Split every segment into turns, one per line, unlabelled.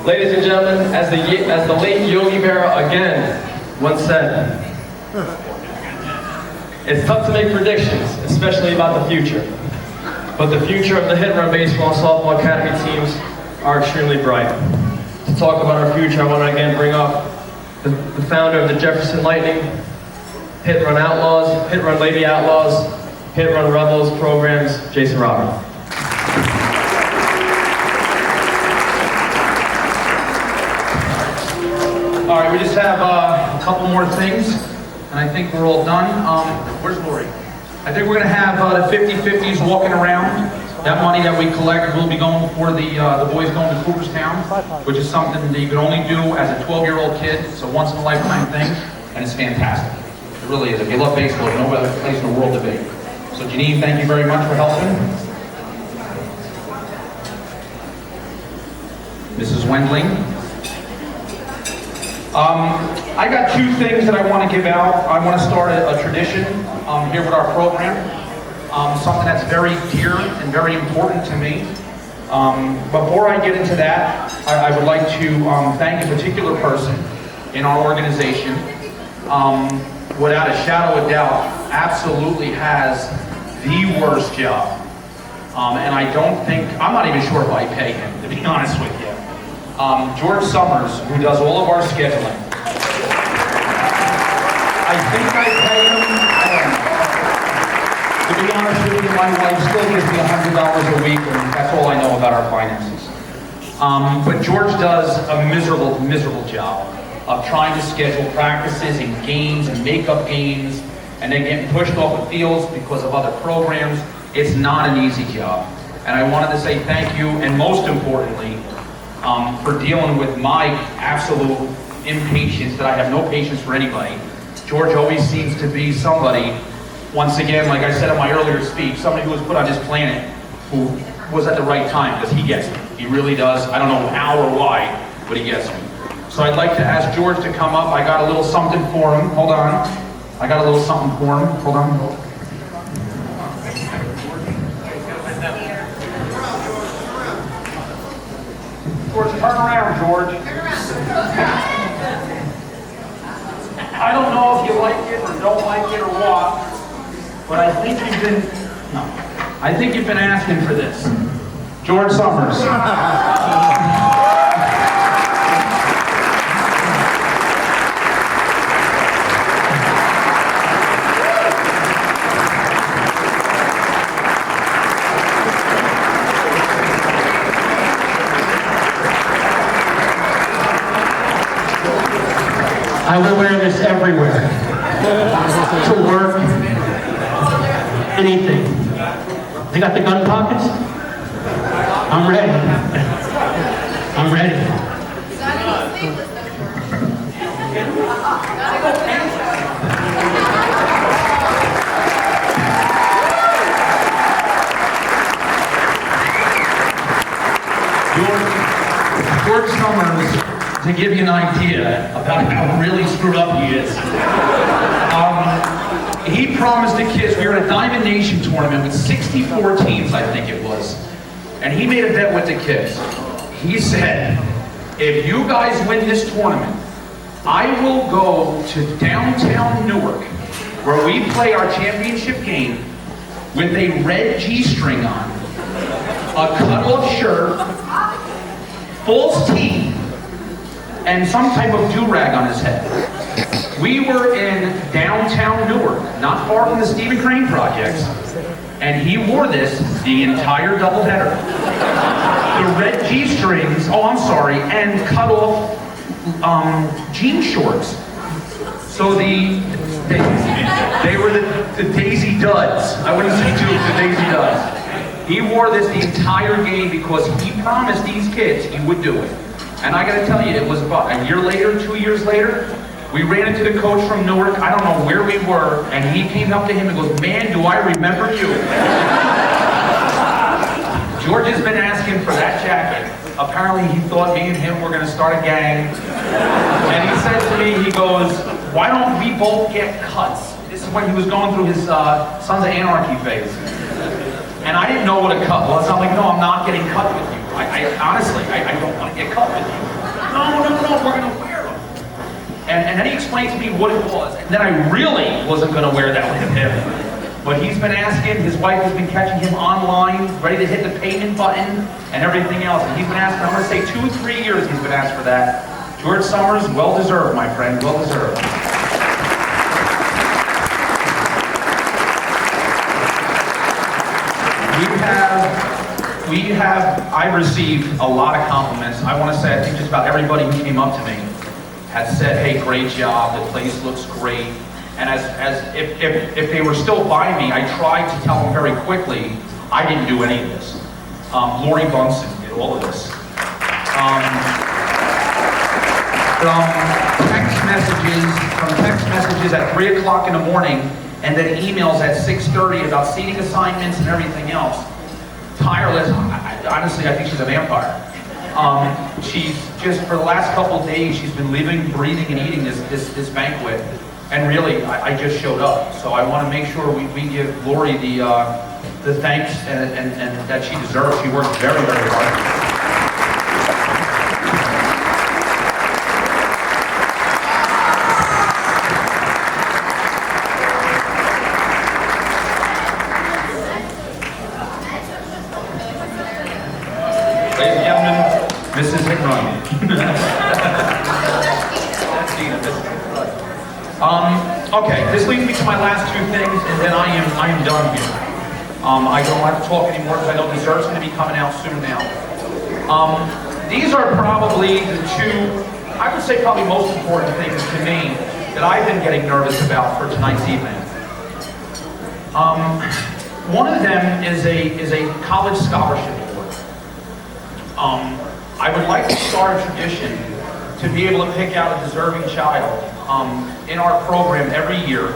Ladies and gentlemen, as the late Yogi Berra again once said, it's tough to make predictions, especially about the future. But the future of the Hit and Run Baseball and Softball Academy teams are extremely bright. To talk about our future, I want to again bring up the founder of the Jefferson Lightning, Hit and Run Outlaws, Hit and Run Lady Outlaws, Hit and Run Rebels programs, Jason Robert. All right, we just have a couple more things, and I think we're all done. Where's Lori? I think we're going to have the 50-50s walking around. That money that we collect will be going for the boys going to Cooperstown, which is something that you can only do as a 12-year-old kid. It's a once-in-a-lifetime thing, and it's fantastic. It really is. If you love baseball, there's no other place in the world to be. So Janine, thank you very much for helping. Mrs. Wendling. I got two things that I want to give out. I want to start a tradition here with our program. Something that's very dear and very important to me. Before I get into that, I would like to thank a particular person in our organization. Without a shadow of doubt, absolutely has the worst job. And I don't think, I'm not even sure if I pay him, to be honest with you. George Summers, who does all of our scheduling. I think I pay him, to be honest with you, my wife still gives me $100 a week, and that's all I know about our finances. But George does a miserable, miserable job of trying to schedule practices and games and make-up games, and then getting pushed off the fields because of other programs. It's not an easy job. And I wanted to say thank you, and most importantly, for dealing with my absolute impatience, that I have no patience for anybody. George always seems to be somebody, once again, like I said in my earlier speech, somebody who was put on this planet who was at the right time, because he gets me. He really does. I don't know how or why, but he gets me. So I'd like to ask George to come up. I got a little something for him. Hold on. I got a little something for him. Hold on. George, turn around, George. I don't know if you like it or don't like it or what, but I think you've been asking for this. George Summers.
I will wear this everywhere. To work, anything. They got the gun pockets? I'm ready. I'm ready.
George Summers, to give you an idea about how really screwed up he is. He promised the kids, we were at a Diamond Nation tournament with 64 teams, I think it was, and he made a bet with the kids. He said, if you guys win this tournament, I will go to downtown Newark, where we play our championship game, with a red G-string on, a cut-off shirt, false teeth, and some type of do-rag on his head. We were in downtown Newark, not far from the Stephen Crane projects, and he wore this the entire doubleheader. The red G-strings, and cut off jean shorts. So they were the Daisy Duds. I wouldn't say tubes, the Daisy Duds. He wore this the entire game because he promised these kids he would do it. And I gotta tell you, it was about a year later, 2 years later, we ran into the coach from Newark. I don't know where we were, and he came up to him and goes, man, do I remember you. George has been asking for that jacket. Apparently he thought me and him were gonna start a gang. And he said to me, he goes, why don't we both get cuts? This is when he was going through his Sons of Anarchy phase. And I didn't know what a cut was. I'm like, no, I'm not getting cut with you. I honestly, I don't want to get cut with you. No, we're going to wear them. And then he explained to me what it was. And then I really wasn't going to wear that with him. But he's been asking, his wife has been catching him online, ready to hit the payment button and everything else. And he's been asking, I'm going to say 2 or 3 years he's been asked for that. George Summers, well deserved, my friend, well deserved. I've received a lot of compliments. I want to say, I think just about everybody who came up to me has said, hey, great job, the place looks great. And if they were still by me, I tried to tell them very quickly, I didn't do any of this. Lori Bunson did all of this. From text messages at 3 o'clock in the morning, and then emails at 6:30 about seating assignments and everything else. Tireless. Honestly, I think she's a vampire. She's just, for the last couple of days, she's been living, breathing, and eating this banquet. And really, I just showed up. So I want to make sure we give Lori the thanks and that she deserves. She worked very, very hard. Ladies and gentlemen, Mrs. N Run. Okay, this leads me to my last 2 things, and then I am done here. I don't have to talk anymore because I know dessert's going to be coming out soon now. These are probably the 2, I would say probably most important things to me that I've been getting nervous about for tonight's evening. One of them is a college scholarship award. I would like to start a tradition to be able to pick out a deserving child in our program every year.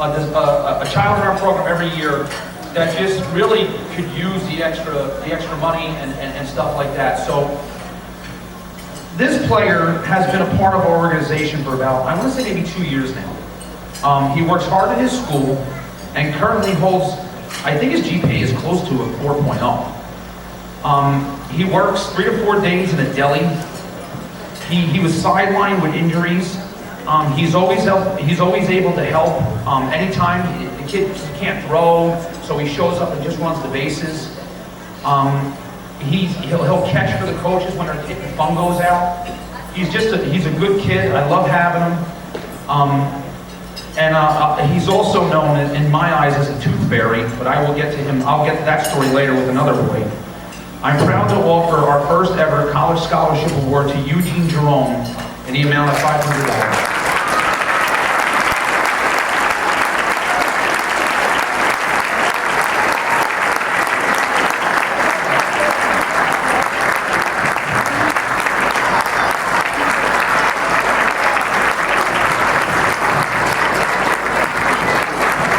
A child in our program every year that just really could use the extra money and stuff like that. So this player has been a part of our organization for about, I want to say maybe 2 years now. He works hard at his school and currently holds, I think his GPA is close to a 4.0. He works 3 to 4 days in a deli. He was sidelined with injuries. He's always able to help. Anytime the kid can't throw, so he shows up and just runs the bases. He'll catch for the coaches when their thumb goes out. He's a good kid. I love having him. And he's also known in my eyes as a tooth fairy, but I will get to him. I'll get to that story later with another boy. I'm proud to offer our first ever college scholarship award to Eugene Jerome in the amount of $500.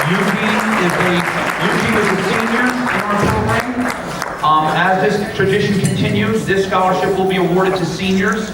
Eugene is a senior in our program. As this tradition continues, this scholarship will be awarded to seniors